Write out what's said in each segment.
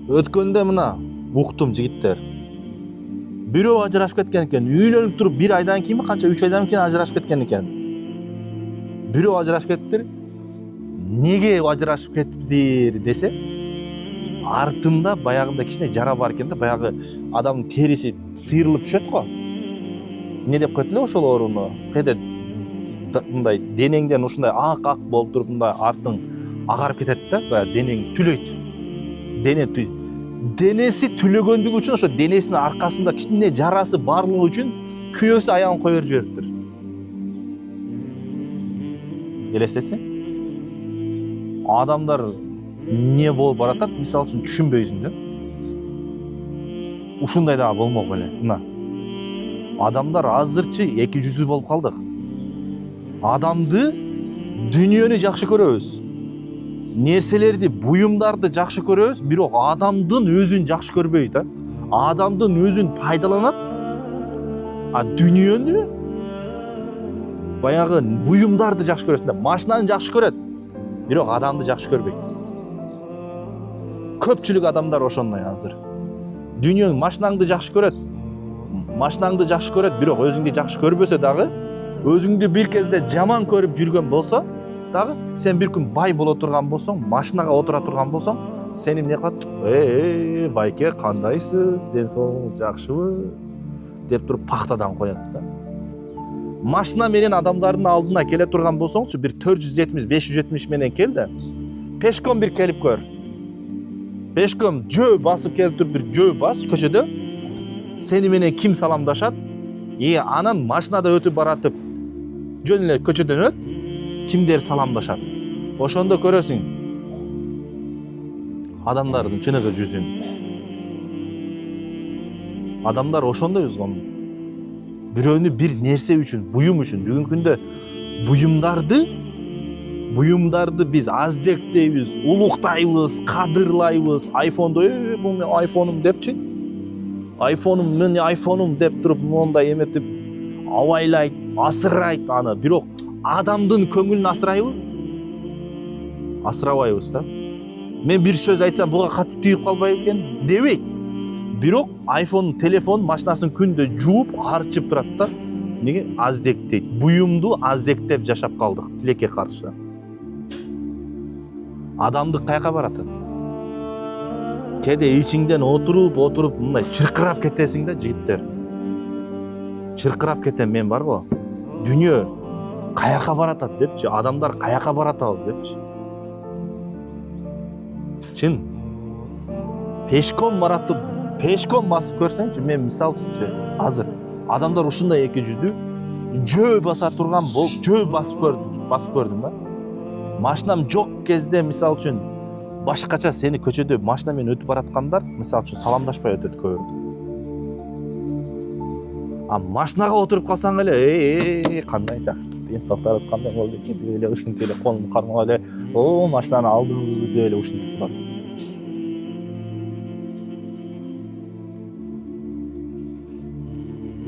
Өткөндө мына уктум жигиттер. Бирөө ажырашып кеткен экен. Үйлөнүп туруп 1 айдан кийинби, канча 3 айдан кийин ажырашып кеткен экен. Бирөө ажырашып кетиптир. Неге ажырашып кетиптир десе, артында баягында кичине жара бар экен да, баягы адамдын териси сыйрылып түшөт го. Не деп коет эле ошол орунду? Кайда мындай денеңден ушундай ак болуп туруп мындай артың агарып кетет да, баягы денең түлөйт. Денеси түлөгөндүгү үчүн ошо денесинин аркасында кичине жарасы барлыгы үчүн күйөөсү аягын коюп жибериптир. Элестетсең, адамдар не болуп баратат, мисалы үчүн түшүнбөйсүң да. Ушундай дагы болмок беле. Мына адамдар азырчы эки жүздүү болуп калдык. Адамды, дүйнөнү жакшы көрөбүз. Нерселерди, буюмдарды жакшы көрөбүз, бирок адамдын өзүн жакшы көрбөйт, адамдын өзүн пайдаланат, а дүйнөнү баягы буюмдарды жакшы көрөсүң да, машинаны жакшы көрөт, бирок адамды жакшы көрбөйт. Көпчүлүк адамдар ошондой азыр. Дүйнөнү, машинаңды жакшы көрөт, бирок өзүңдү жакшы көрбөсө дагы, өзүңдү бир кезде жаман көрүп жүргөн болсо дагы, сен бир күн бай боло турган болсоң, машинага отура турган болсоң, сени эмне кылат? Байке, кандайсыз? Ден соолугуңуз жакшыбы? деп туруп пактадан коет да. Машина менен адамдардын алдына келе турган болсоңчу, бир 470-570 менен кел да, пешком бир келип көр. Пешком жөө басып келип туруп, бир жөө бас көчөдө, сени менен ким саламдашат? Анан машинада өтүп баратып, жөн эле көчөдөн өт, кимдер саламдашат? Ошондо көрөсүң адамдардын чыныгы жүзүн. Адамдар ошондой узгон. Бирөөнү бир нерсе үчүн, буюм үчүн, бүгүнкү күндө буюмдарды биз аздектейбиз, улуктайбыз, кадырлайбыз. Айфондо бул менин айфонум депчи. Айфонум деп туруп мондай эметип абайлайт, асырайт аны. Бирок адамдын көңүлүн асырайбы? Асырабайбыз да. Мен бир сөз айтсам, буга катып түйүп калбайбы экен дебейт. Бирок айфон, телефон, машинасын күндө жууп, арчып турат да. Неге? Аздектейт. Буюмду аздектеп жашап калдык тилекке каршы. Адамдык каяка барат? Кеде ичиңден отуруп мындай чыркырап кетесиң да, жигиттер. Чыркырап кетем мен бар го. Дүйнө каяка баратат депчи, адамдар каяка баратабыз депчи. Чын. Пешком басып көрсөңчү, мен мисалы үчүнчү, азыр адамдар ушундай эки жүздүү жөө баса турган жөө басып көрдүм да. Машинам жок кезде, мисалы үчүн, башкача сени көчөдө машина менен өтүп бараткандар, мисалы үчүн, саламдашпай өтөт көбү. А машинага отуруп калсаң эле, кандай жакшы, ден соолуктарыңыз кандай болду экен деп эле ушинтип эле колун кармап эле, машинаны алдыңызбы деп эле ушинтип турат.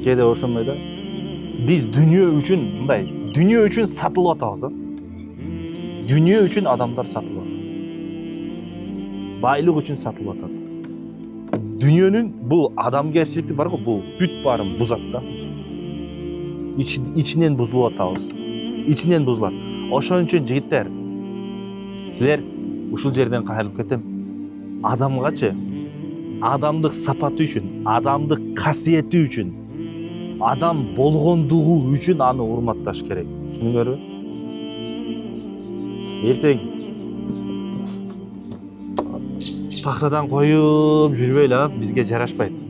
Кеде ошондой да. Биз дүйнө үчүн сатылып атабыз. Дүйнө үчүн адамдар сатылып атат. Байлык үчүн сатылып атат. Дүйнөнүн бул адамгерчиликти бар го, бул бүт баарын бузат да. Ичинен бузулуп атабыз. Ичинен бузулат. Ошон үчүн жигиттер, силер ушул жерден кайрылып кетем. Адамгачы, адамдык сапаты үчүн, адамдык касиети үчүн, адам болгондугу үчүн аны урматташ керек. Түшүнүңөрбү? Эртең пахтадан коюп жүрбөйлө, бизге жарашпайт.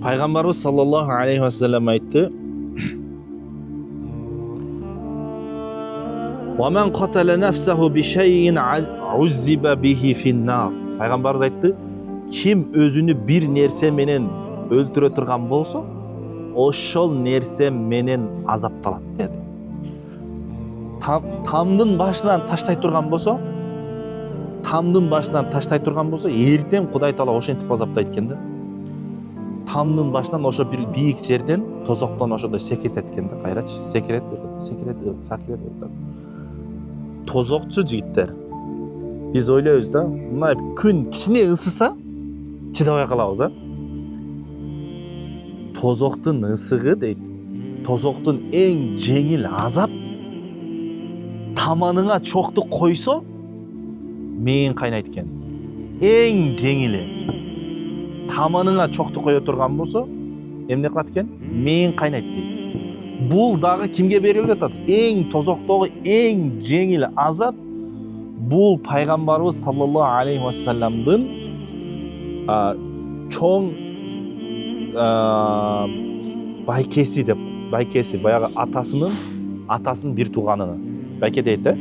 Пайгамбарыбыз саллаллаху алейхи ва саллям айтты: "Ва мен катала нафсаху би шайин уззиба бихи фин-нар." Пайгамбарыбыз айтты: ким өзүнү бир нерсе менен өлтүрө турган болсо, ошол нерсе менен азапталат деди. Тамдын башынан таштай турган болсо, эртең Кудай Таала ошентип азаптайт экен да. Тамдын башынан ошо бир бийик жерден, тозоктон ошондой секиртет экен да, кайрачы, секирет. Тозокчу жигиттер. Биз ойлойбуз да, мына күн кичине ысыса чыдабай калабыз, а? Тозоктун ысыгы дейт. Тозоктун эң жеңил азап таманыңа чокту койсо мээң кайнайт экен. Эң жеңили. Таманыңа чокту кое турган болсо, эмне кылат экен? Мээң кайнайт дейт. Бул дагы кимге берилип атат? Эң тозоктогу эң жеңил азап бул пайгамбарыбыз саллаллаху алейхи вассаламдын чоң байкеси деп, байкеси баягы атасынын бир тууганы. Байке дейт да?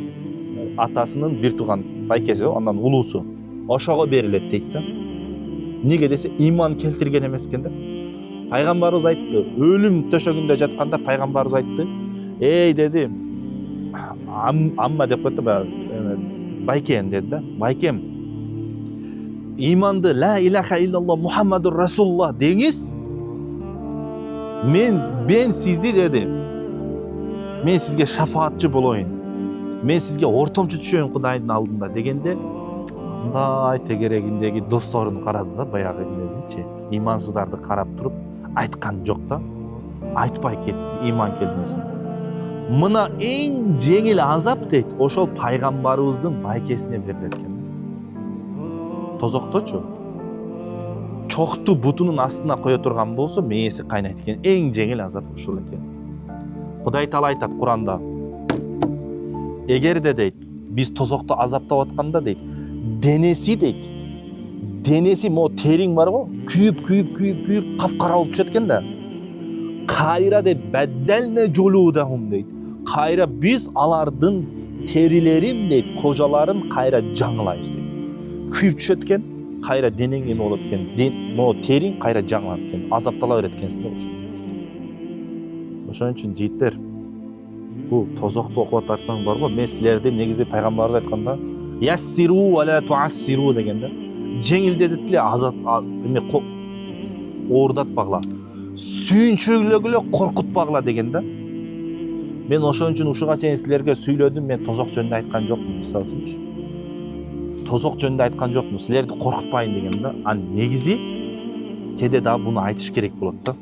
Атасынын бир тууган байкеси, андан улуусу. Ошого берилет дейт да. Неге десе, иман келтирген эмес экен да. Пайгамбарыбыз айтты, өлүм төшөгүндө жатканда пайгамбарыбыз айтты, эй деди, амма деп коет да, байкем деди да. Байкем, иманды ла илаха иллаллах Мухаммадур Расулуллах деңиз, мен сизди деди, мен сизге шафаатчы болоюн, мен сизге ортомчу түшөйүн Кудайдын алдында дегенде, мындай тегерегиндеги досторун карады да, баягы эмеличи, имансыздарды карап туруп айткан жок да, айтпай кетти, иман келмесин. Мына эң жеңил азап дейт, ошол пайгамбарыбыздын байкесине берилет экен. Тозокточу чокту бутунун астына кое турган болсо мээси кайнайт экен. Эң жеңил азап ушул экен. Кудай Таала айтат Куранда, эгерде дейт, биз тозокто азаптап атканда дейт, денеси мо териң бар го, күйүп капкара болуп түшөт экен да. Кайра дейт, баддална жолудахум дейт. Кайра биз алардын терилерин дейт, кожаларын кайра жаңылайбыз дейт. Күйүп түшөт экен, кайра денең эме болот экен, мо териң кайра жаңылат экен, азаптала берет экенсиң да ошентип. Ошон үчүн жигиттер, бул тозокту окуп атарсаң бар го, мен силерди негизи пайгамбарыбыз айтканда, яссиру ва ла туассиру деген да. Жеңилдетип эме оордатпагыла, сүйүнчүргүлө коркутпагыла деген да. Мен ошон үчүн ушуга чейин силерге сүйлөдүм, мен тозок жөнүндө айткан жокмун, мисалы үчүнчү. Тозок жөнүндө айткан жокмун, силерди коркутпайын деген да. А негизи кээде дагы буну айтыш керек болот да.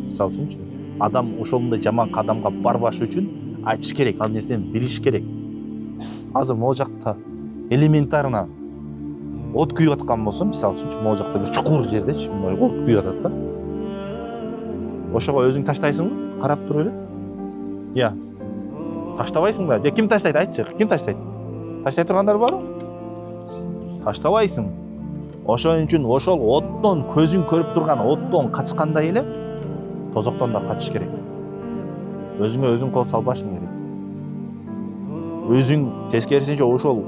Мисалы үчүнчү, адам ошондой жаман кадамга барбаш үчүн айтыш керек, ал нерсени билиш керек. Азыр могу жакта элементарно от күйүп аткан болсо, мисалы үчүнчү, могу жакта бир чукур жердечи, от күйүп атат да. Ошого өзүң таштайсыңбы? Карап туруп эле. Я. Таштабайсың да. Же ким таштайт? Айтчы, ким таштайт? Таштай тургандар барбы? Таштабайсың. Ошон үчүн ошол оттон, көзүң көрүп турган оттон качкандай эле тозоктон да качыш керек. Өзүңө өзүң кол салбашың керек. Өзүң тескерисинче ошол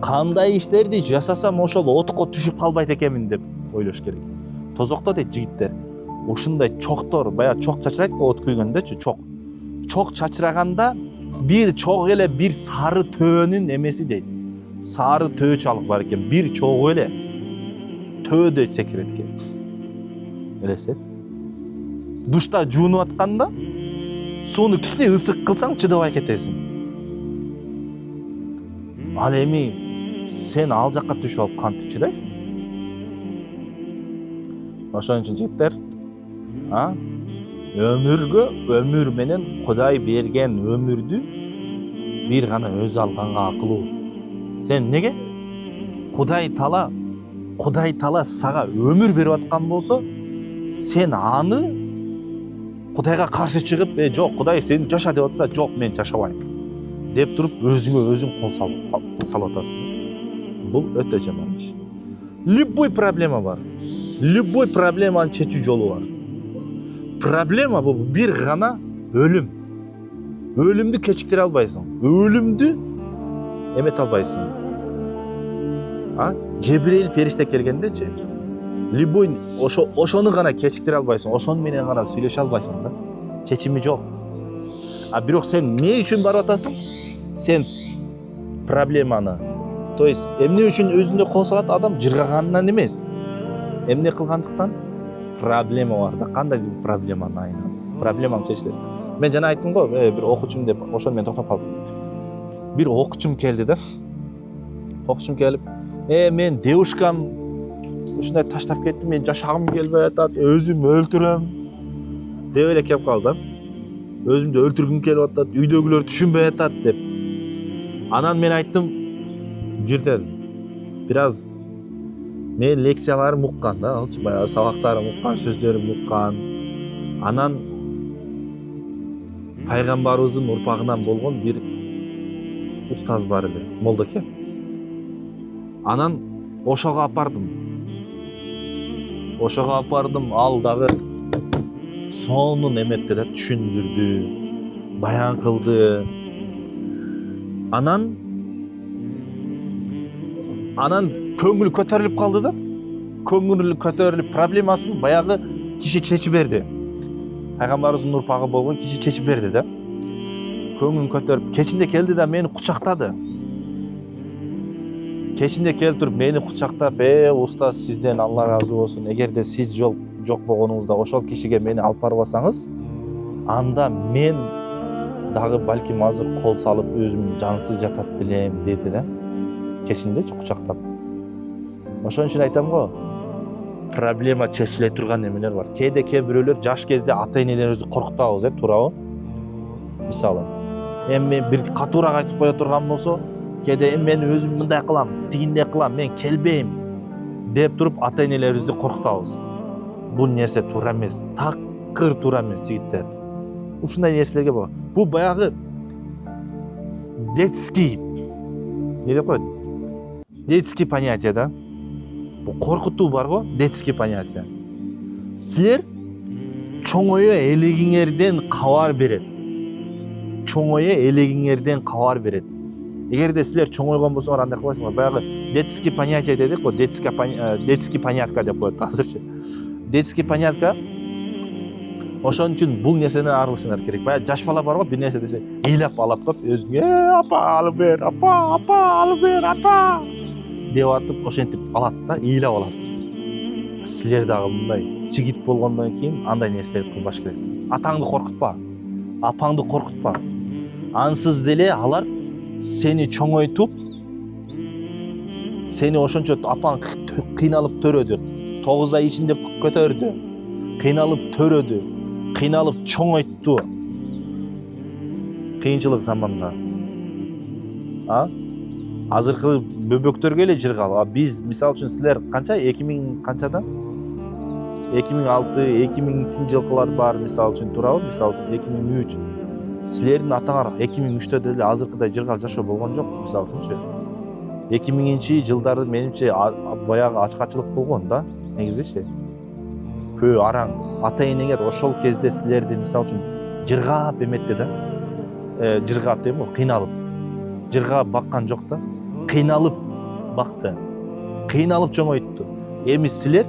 кандай иштерди жасасам ошол отко түшүп калбайт экенмин деп ойлош керек. Тозокто дейт жигиттер, ушундай чоктор, баягы чок чачырайт го от күйгөндөчү, чок чачыраганда бир чогуу эле бир сары төөнүн эмеси дейт. Сары төө чалык бар экен, бир чогуу эле төөдө секирет экен. Элестет. Душта жуунуп атканда сууну кичине ысык кылсаң чыдабай кетесиң. Ал эми сен ал жакка түшүп алып кантип чыдайсың? Ошон үчүн жигиттер, өмүр менен Кудай берген өмүрдү бир гана өзү алганга акылуу. Сен неге? Кудай Таала сага өмүр берип аткан болсо, сен аны Кудайга каршы чыгып, жок, Кудай сен жаша деп атса, жок, мен жашабайм деп туруп өзүңө өзүң кол салып атасың. Бул өтө жаман иш. Любой проблема бар. Любой проблеманы чечүү жолу бар. Проблема бул бир гана өлүм. Өлүмдү кечиктире албайсың. Өлүмдү эмете албайсың. Жебирейил периште келгендечи, любой ошону гана кечиктире албайсың, ошону менен гана сүйлөшө албайсың да. Чечими жок. Бирок сен эмне үчүн барып атасың? Сен проблеманы, то есть эмне үчүн өзүнө кол салат адам? Жыргаганынан эмес. Эмне кылгандыктан? Проблема бар да. Кандай проблеманы айынан? Проблеманы чечилет. Мен жана айттым го, бир окуучум деп, ошону мен токтоп калдым. Бир окуучум келди да. окшум келип, мен девушкам ушундай таштап кеттим, мен жашагым келбей атат, өзүм өлтүрөм деп эле келип калды. Өзүмдү өлтүргүм келип атат, үйдөгүлөр түшүнбөй атат деп. Анан мен айттым, жүр дедим. Бир аз мен лекцияларым уккан да, алчы баягы сабактарым уккан, сөздөрүм уккан. Анан пайгамбарыбыздын урпагынан болгон бир устаз бар эле, молдоке. Анан ошого апардым. Ал дагы сонун эметти да, түшүндүрдү, баян кылды. Анан көңүл көтөрүлүп калды да. Көңүл көтөрүлүп, проблемасын баягы киши чечип берди. Пайгамбарыбыздын урпагы болгон киши чечип берди да. Көңүлүн көтөрүп, кечинде келди да мени кучактады. Кечинде келип туруп мени кучактап, устаз, сизден Алла ыраазы болсун. Эгерде сиз жок болгонуңузда ошол кишиге мени алып барбасаңыз, анда мен дагы балким азыр кол салып өзүм жансыз жатат белем деди да. Кечиндечи кучактап. Ошон үчүн айтам го, проблема чечиле турган немелер бар. Кээ бирөөлөр жаш кезде ата-энелерибизди коркутабыз, туурабы? Мисалы, мен бир катуураак айтып кое турган болсо, кээде мен өзүм мындай кылам, тигиндей кылам, мен келбейм деп туруп ата-энелерибизди коркутабыз. Бул нерсе туура эмес, такыр туура эмес, жигиттер. Ушундай нерселерге бар. Бул баягы детский, не деп коет? Детский понятие да. Бул коркутуу бар го, детский понятие. Силер чоңойо элегиңерден кабар берет. Эгерде силер чоңойгон болсоңор андай кылбайсыңар. Баягы детский понятие дедик го, детский понятка деп коет азырчы. Детский понятка. Ошон үчүн бул нерседен арылышыңар керек. Баягы жаш бала бар го, бир нерсе десе, ыйлап алып коюп, өзүңө апа алып бер, апа алып бер, ата деп атып, ошентип алат да, ыйлап алат. Силер дагы мындай жигит болгондон кийин андай нерселерди кылбаш керек. Атаңды коркутпа, апаңды коркутпа. Ансыз деле алар сени чоңойтуп, сени ошончо апаң кыйналып төрөдү, 9 ай ичинде көтөрдү, кыйналып төрөдү, кыйналып чоңойтtu. Кыйынчылык заманда. Азыркы бөбөктөргө эле жыргал. Биз мисалы үчүн силер канча 2000 канчада? 2006-2002 жылкылар бар мисалы үчүн, туурабы? Мисалы үчүн 2003. Силердин атаңар 2003тө деле азыркыдай жыргал жашоо болгон жок, мисалы үчүнчү. 2000 жылдары менимче баягы ачкачылык болгон да, негизичи. Көө араң ата-энеңер ошол кезде силерди мисалы үчүн жыргап эметти да. Жыргап дейм го, кыйналып. Жыргап баккан жок да. Кыйналып бакты. Кыйналып чоңойтту. Эми силер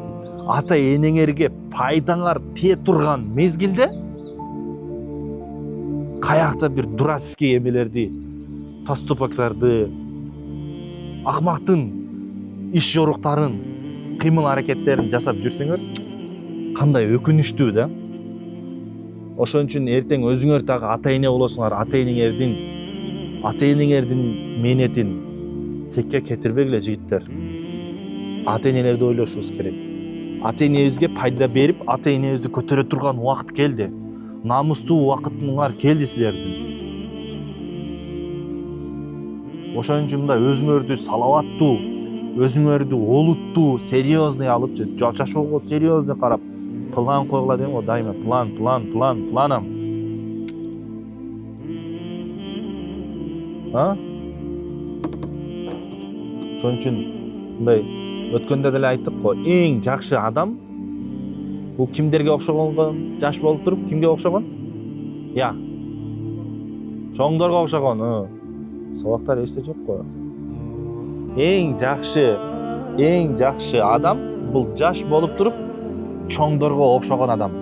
ата-энеңерге пайдаңар тие турган мезгилде каякта бир дурацкий эмелерди, поступоктарды, акмактын иш жоруктарын, кыймыл аракеттерин жасап жүрсөңөр, кандай өкүнүчтүү да. Ошон үчүн эртең өзүңөр дагы ата-эне болосуңар, ата-энеңердин мээнетин текке кетирбегиле жигиттер. Ата-энелерди ойлошубуз керек. Ата-энебизге пайда берип, ата-энебизди көтөрө турган убакыт келди. Намустуу убакытыңар келди силердин. Ошон үчүн мындай өзүңөрдү салаваттуу, өзүңөрдү олуттуу, серьезный алып, жашоого серьезный карап, план койгула дейм го, дайыма планам. Ошон үчүн мындай өткөндө деле айттык го, эң жакшы адам бул кимдерге окшогон? Жаш болуп туруп кимге окшогон? Чоңдорго окшогон. Сабактар эсте жок го. Эң жакшы адам бул жаш болуп туруп чоңдорго окшогон адам.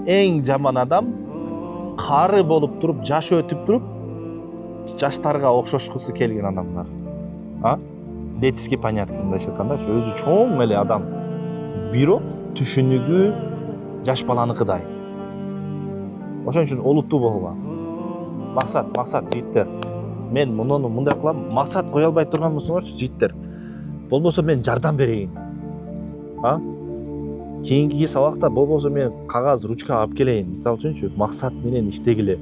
Эң жаман адам кары болуп туруп, жаш өтүп туруп жаштарга окшошкусу келген адамдар. Детский понятка мындайча айткандачы, өзү чоң эле адам, бирок түшүнүгү жаш баланыкыдай. Ошон үчүн олуттуу болгула. Максат жигиттер. мен мунуну мындай кылам, максат кое албай турган болсоңорчу жигиттер, болбосо мен жардам берейин. Кийинки сабакта болбосо мен кагаз, ручка алып келейин. Мисалы үчүнчү, максат менен иштегиле.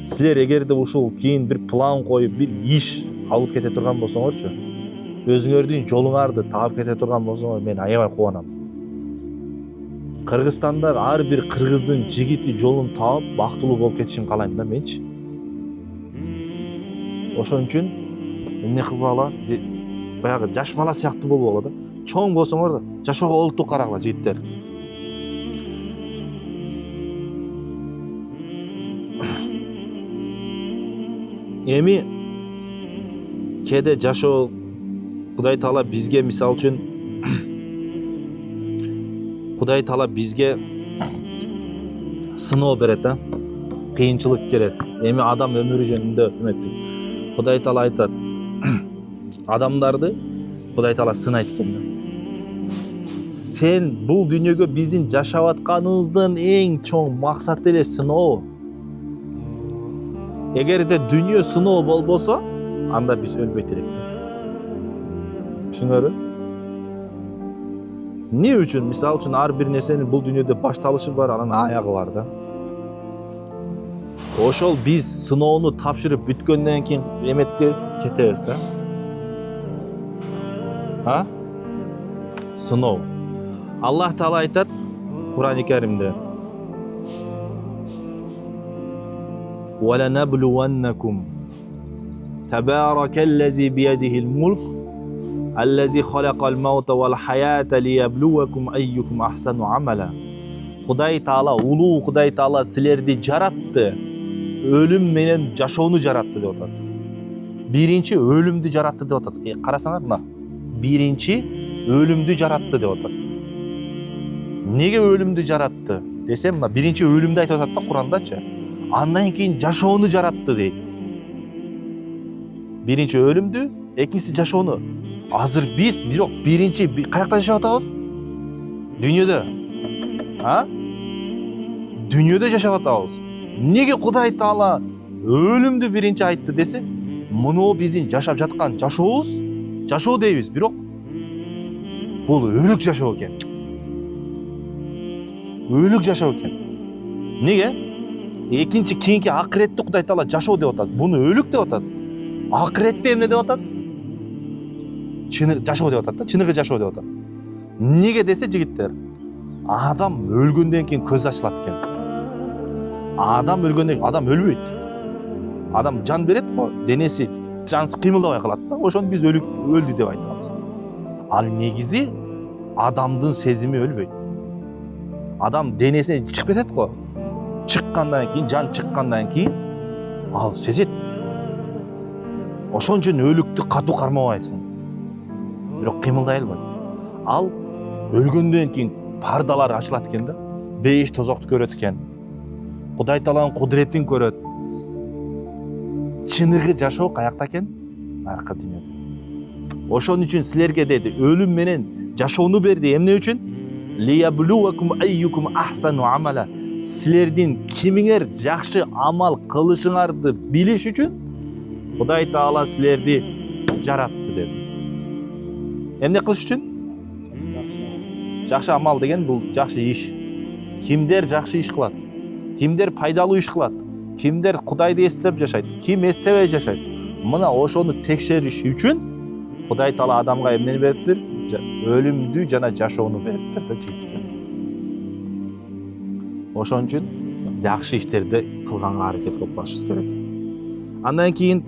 Силер эгерде ушул кийин бир план коюп, бир иш алып кете турган болсоңорчу, өзүңөрдүн жолуңарды таап кете турган болсоңор, мен аябай кубанам. Кыргызстанда ар бир кыргыздын жигити жолун таап, бактылуу болуп кетишин каалайм да менчи. Ошон үчүн эмне кылбагыла, баягы жаш бала сыяктуу болбогула да. Чоң болсоңор да жашоого олуттуу карагыла жигиттер. Эми кээде жашоо Кудай Таала бизге, мисалы үчүн Кудай Таала бизге сыноо берет, кыйынчылык келет. Эми адам өмүрү жөнүндө үмүттүк. Кудай Таала айтат, адамдарды Кудай Таала сынайт экен. Сен бул дүйнөгө биздин жашап атканыбыздын эң чоң максаты эле сыноо. Эгерде дүйнө сыноо болбосо, анда биз өлбөйт элек. Түшүнөрү? Эмне үчүн? Мисалы үчүн ар бир нерсенин бул дүйнөдө башталышы бар, анан аягы бар да. Ошол биз сыноону тапшырып бүткөндөн кийин эметебиз, кетебиз да. Сыноо. Аллах Таала айтат Кур'ан-ы Каримде: وَلَنَبْلُوَنَّكُمْ تَبَارَكَ الَّذِي بِيَدِهِ الْمُلْكُ الَّذِي خَلَقَ الْمَوْتَ وَالْحَيَاةَ لِيَبْلُوَكُمْ أَيُّكُمْ أَحْسَنُ عَمَلًا. Кудай Таала, улуу Кудай Таала силерди жаратты. Өлүм менен жашоону жаратты деп атат. Биринчи өлүмдү жаратты деп атат. Карасаңар, мына. Биринчи өлүмдү жаратты деп атат. Неге өлүмдү жаратты десем, мына биринчи өлүмдү айтып атат да Кур'андачы. Андан кийин жашоону жаратты дейт. Биринчи өлүмдү, экинчиси жашоону. Азыр биз бирок биринчи каякта жашап атабыз? Дүйнөдө. Дүйнөдө жашап атабыз. Неге Кудай Таала өлүмдү биринчи айтты десе, муну биздин жашап жаткан жашообуз, жашоо дейбиз, бирок бул өлүк жашоо экен. Өлүк жашоо экен. Неге? Экинчи кийинки акыретти Кудай Таала жашоо деп атат. Буну өлүк деп атат. Акыретте эмне деп атат? Чыныгы жашоо деп атат да, чыныгы жашоо деп атат. Неге десе жигиттер, адам өлгөндөн кийин көз ачылат экен. Адам өлгөндөн кийин адам өлбөйт. Адам жан берет го, денеси жансыз кыймылдабай калат да. Ошону биз өлдү деп айтабыз. Ал негизи адамдын сезими өлбөйт. Адам денесинен чыгып кетет го. Чыккандан кийин, жан чыккандан кийин ал сезет. Ошон үчүн өлүктү катуу кармабайсың. Бирок кыймылдай албайт. Ал өлгөндөн кийин пардалары ачылат экен да. Бейиш тозокту көрөт экен. Кудай Тааланын кудретин көрөт. Чыныгы жашоо каякта экен? Наркы дүйнөдө. Ошон үчүн силерге деди, өлүм менен жашоону берди. Эмне үчүн? Лияблуакум айюкум ахсану амала. Силердин кимиңер жакшы амал кылышыңарды билиш үчүн Кудай Таала силерди жаратты деди. Эмне кылыш үчүн? Жакшы амал деген бул жакшы иш. Кимдер жакшы иш кылат? Кимдер пайдалуу иш кылат? Кимдер Кудайды эстеп жашайт? Ким эстебей жашайт? Мына ошону текшериш үчүн Кудай Таала адамга эмнени бериптир? Өлүмдү жана жашоону бериптир да жигиттер. Ошон үчүн жакшы иштерди кылганга аракет кылып башыбыз керек. Андан кийин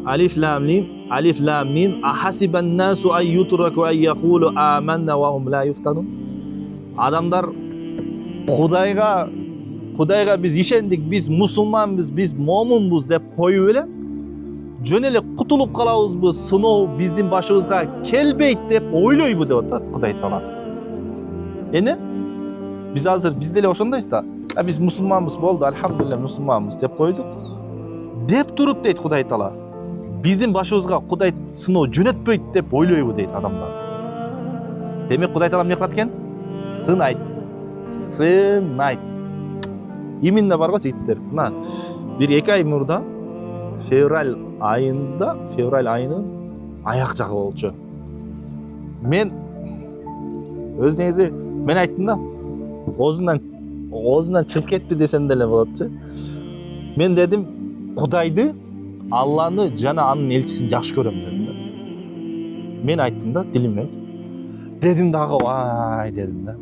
Алиф лам мим ахасибан насу ай ютраку ай якулу аманна ва хум ла юфтанун. Адамдар Кудайга биз ишендик, биз мусулманбыз, биз момунбуз деп коюп эле жөн эле кутулуп калабызбы, сыноо биздин башыбызга келбейт деп ойлойбу деп атат Кудай Таала. Эне? Биз азыр биз деле ошондойбуз да. Биз мусулманбыз, болду, алхамдулилля мусулманбыз деп койдук. Деп туруп дейт Кудай Таала. Биздин башыбызга Кудай сыноо жөнөтпөйт деп ойлойбу дейт адамдар. Демек Кудай Таала эмне кылат экен? Сынайт. Именно бар го жигиттер. Мына Bir 2 ay murda fevral ayının аяк жагы болчу. Men өз негизи мен айттым да, оозунан чыгып кетти десем деле болотчу. Мен дедим, Кудайды, Алланы жана анын элчисин жакшы көрөм дедим да. Мен айттым да, дилиме. Дедим дагы, вай дедим да.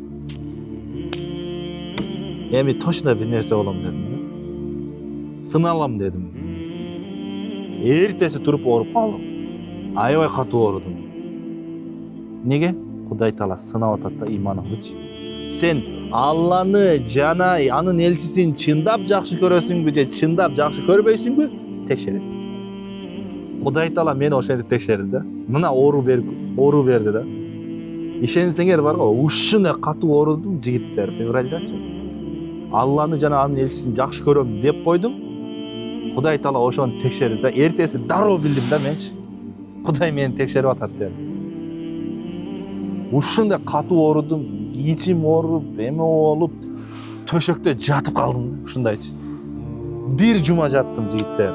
Эми точно бир нерсе болом дедим да. Сыналам дедим. Эртеси туруп ооруп калдым. Аябай катуу оорудум. Неге? Кудай Таала сынап атат да иманыңдычы. Сен Алланы жана анын элчисин чындап жакшы көрөсүңбү же чындап жакшы көрбөйсүңбү? Текшерет. Кудай Таала мени ошентип текшерди да. Мына оору берди да. Ишенсеңер бар го, ушуна катуу оорудум жигиттер февралдачы. Алланы жана анын элчисин жакшы көрөм деп койдум. Кудай Таала ошону текшерди да. Эртеси дароо билдим да менчи. Кудай мени текшерип атат деп. Ушундай катуу оорудум, ичим ооруп, эме болуп, төшөктө жатып калдым ушундайчы. Бир жума жаттым жигиттер.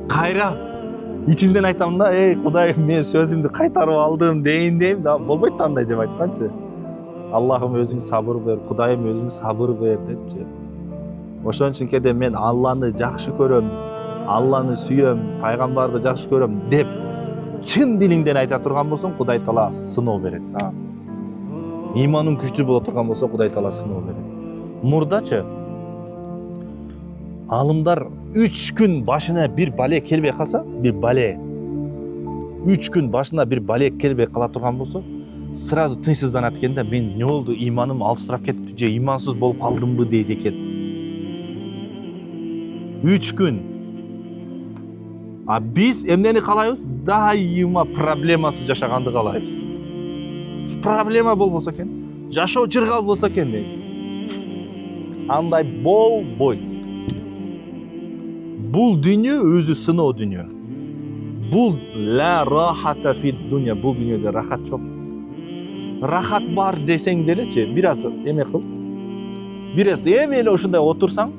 Кайра ичимден айтам да, Кудай, мен сөзүмдү кайтарып алдым дейм да, болбойт да андай деп айтканчы. Аллахым өзүң сабыр бер, Кудайым өзүң сабыр бер депчи. Ошон үчүн кээде мен Алланы жакшы көрөм, Алланы сүйөм, пайгамбарды жакшы көрөм деп чын дилиңден айта турган болсоң, Кудай Таала сыноо берет сага. Иманың күчтүү боло турган болсо, Кудай Таала сыноо берет. Мурдачы алымдар 3 күн башына бир бале келбей калса, 3 күн башына бир бале келбей кала турган болсо, сразу тынчсызданат экен да, мен не болду, иманым алыстырап кетти же имансыз болуп калдымбы дейт экен. 3 күн. А биз эмнени каалайбыз? Дайыма проблемасы жашаганды каалайбыз. Проблема болбосо экен, жашоо жыргал болсо экен дейбиз. Андай болбойт. Бул дүйнө өзү сыноо дүйнө. Бул ла рахата фи дүйнө, бул дүйнөдө рахат жок. Рахат бар десең делечи, бир аз эме кыл. Бир аз эми эле ушундай отурсаң,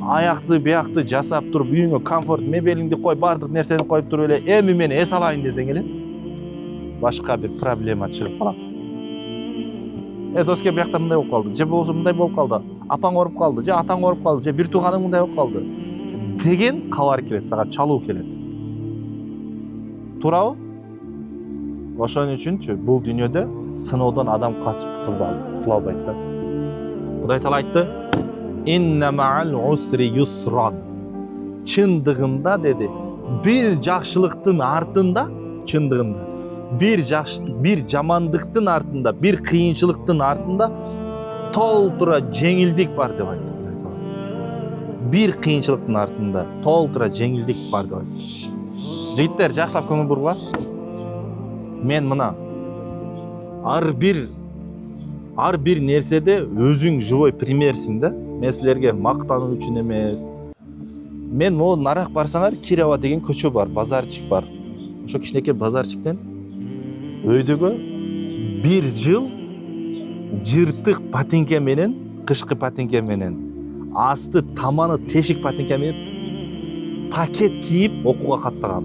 аякты биякты жасап туруп, үйүңө комфорт мебелиңди кой, бардык нерсени коюп туруп эле, эми мен эс алайын десең эле, башка бир проблема чыгып калат. Доске биякта мындай болуп калды, же болбосо мындай болуп калды, апаң ооруп калды, же атаң ооруп калды, же бир тууганың мындай болуп калды деген кабар келет, сага чалуу келет. Туурабы? Ошон үчүнчү бул дүйнөдө сыноодон адам качып кутула албайт да. Кудай Таала айтты: «Инна ма'ал усри юсран». Чындыгында деди, бир жакшылыктын артында, чындыгында бир жамандыктын артында, бир кыйынчылыктын артында толтура жеңилдик бар деп айтты. Бир кыйынчылыктын артында толтура жеңилдик бар деп айтты. Жигиттер, жакшылап көңүл бургула. Мен мына ар бир нерседе өзүң живой примерсиң да. Мен силерге мактануу үчүн эмес. Мен могу нарак барсаңар, Кирова деген көчө бар, базарчик бар. Ошо кичинекей базарчиктен өйдөгө бир жыл жыртык патинке менен, кышкы патинке менен, асты таманы тешик патинке менен пакет кийип окууга каттагам.